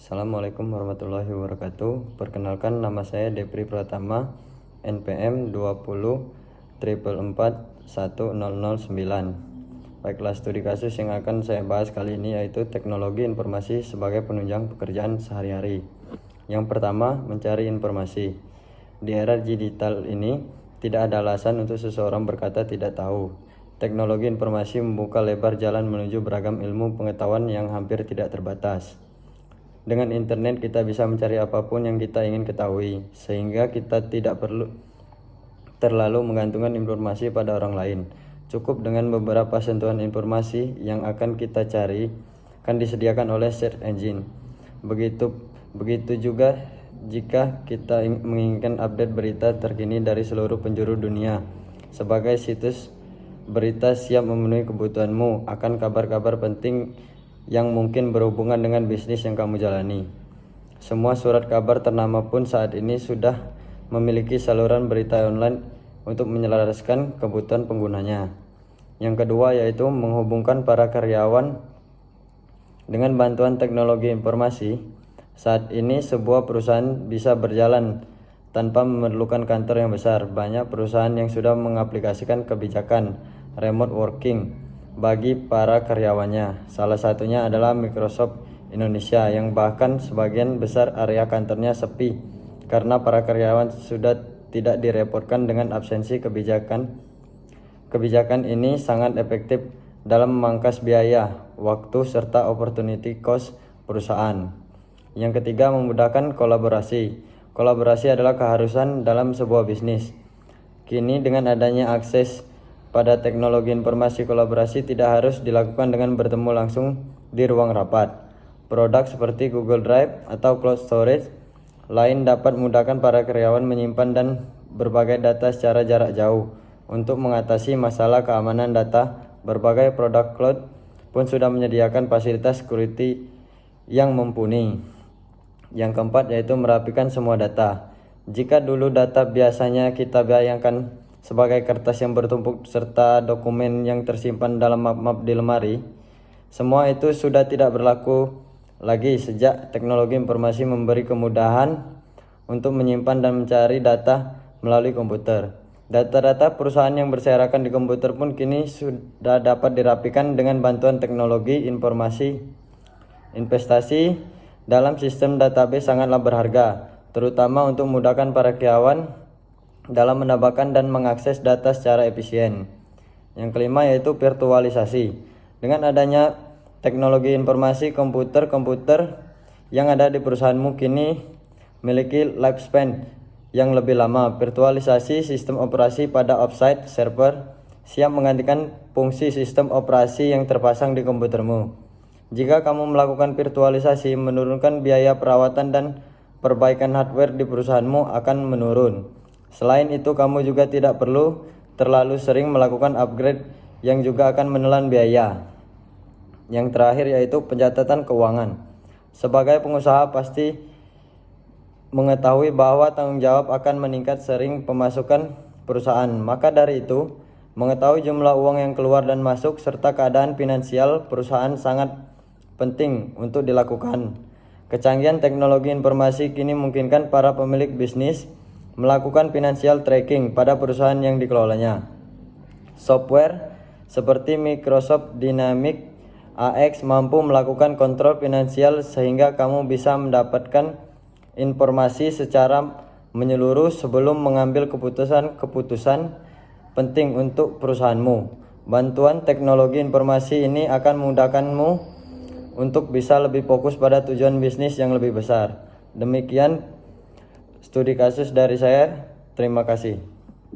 Assalamualaikum warahmatullahi wabarakatuh. Perkenalkan, nama saya Depri Pratama, NPM 20 Baiklah, studi kasus yang akan saya bahas kali ini yaitu teknologi informasi sebagai penunjang pekerjaan sehari-hari. Yang pertama, mencari informasi. Di era digital ini, tidak ada alasan untuk seseorang berkata tidak tahu. Teknologi informasi membuka lebar jalan menuju beragam ilmu pengetahuan yang hampir tidak terbatas. Dengan internet kita bisa mencari apapun yang kita ingin ketahui, sehingga kita tidak perlu terlalu menggantungkan informasi pada orang lain. Cukup dengan beberapa sentuhan informasi yang akan kita cari akan disediakan oleh search engine. Begitu juga jika kita menginginkan update berita terkini dari seluruh penjuru dunia. Sebagai situs berita siap memenuhi kebutuhanmu akan kabar-kabar penting yang mungkin berhubungan dengan bisnis yang kamu jalani. Semua surat kabar ternama pun saat ini sudah memiliki saluran berita online untuk menyelaraskan kebutuhan penggunanya. Yang kedua yaitu menghubungkan para karyawan dengan bantuan teknologi informasi. Saat ini sebuah perusahaan bisa berjalan tanpa memerlukan kantor yang besar. Banyak perusahaan yang sudah mengaplikasikan kebijakan remote working bagi para karyawannya. Salah satunya adalah Microsoft Indonesia yang bahkan sebagian besar area kantornya sepi karena para karyawan sudah tidak direpotkan dengan absensi kebijakan. Kebijakan ini sangat efektif dalam memangkas biaya, waktu, serta opportunity cost perusahaan. Yang ketiga, memudahkan kolaborasi. Kolaborasi adalah keharusan dalam sebuah bisnis. Kini dengan adanya akses pada teknologi informasi, kolaborasi tidak harus dilakukan dengan bertemu langsung di ruang rapat. Produk seperti Google Drive atau Cloud Storage lain dapat memudahkan para karyawan menyimpan dan berbagai data secara jarak jauh. Untuk mengatasi masalah keamanan data, berbagai produk cloud pun sudah menyediakan fasilitas security yang mumpuni. Yang keempat yaitu merapikan semua data. Jika dulu data biasanya kita bayangkan sebagai kertas yang bertumpuk serta dokumen yang tersimpan dalam map-map di lemari, semua itu sudah tidak berlaku lagi sejak teknologi informasi memberi kemudahan untuk menyimpan dan mencari data melalui komputer. Data-data perusahaan yang berserakan di komputer pun kini sudah dapat dirapikan dengan bantuan teknologi informasi. Investasi dalam sistem database sangatlah berharga, terutama untuk memudahkan para karyawan dalam menambahkan dan mengakses data secara efisien. Yang kelima yaitu virtualisasi. Dengan adanya teknologi informasi, komputer yang ada di perusahaanmu kini memiliki lifespan yang lebih lama. Virtualisasi sistem operasi pada offsite server siap menggantikan fungsi sistem operasi yang terpasang di komputermu. Jika kamu melakukan virtualisasi, menurunkan biaya perawatan dan perbaikan hardware di perusahaanmu akan menurun. Selain itu, kamu juga tidak perlu terlalu sering melakukan upgrade yang juga akan menelan biaya. Yang terakhir yaitu pencatatan keuangan. Sebagai pengusaha pasti mengetahui bahwa tanggung jawab akan meningkat sering pemasukan perusahaan. Maka dari itu, mengetahui jumlah uang yang keluar dan masuk serta keadaan finansial perusahaan sangat penting untuk dilakukan. Kecanggihan teknologi informasi kini memungkinkan para pemilik bisnis melakukan financial tracking pada perusahaan yang dikelolanya. Software seperti Microsoft Dynamics AX mampu melakukan kontrol finansial sehingga kamu bisa mendapatkan informasi secara menyeluruh sebelum mengambil keputusan penting untuk perusahaanmu. Bantuan teknologi informasi ini akan memudahkanmu untuk bisa lebih fokus pada tujuan bisnis yang lebih besar. Demikian studi kasus dari saya. Terima kasih.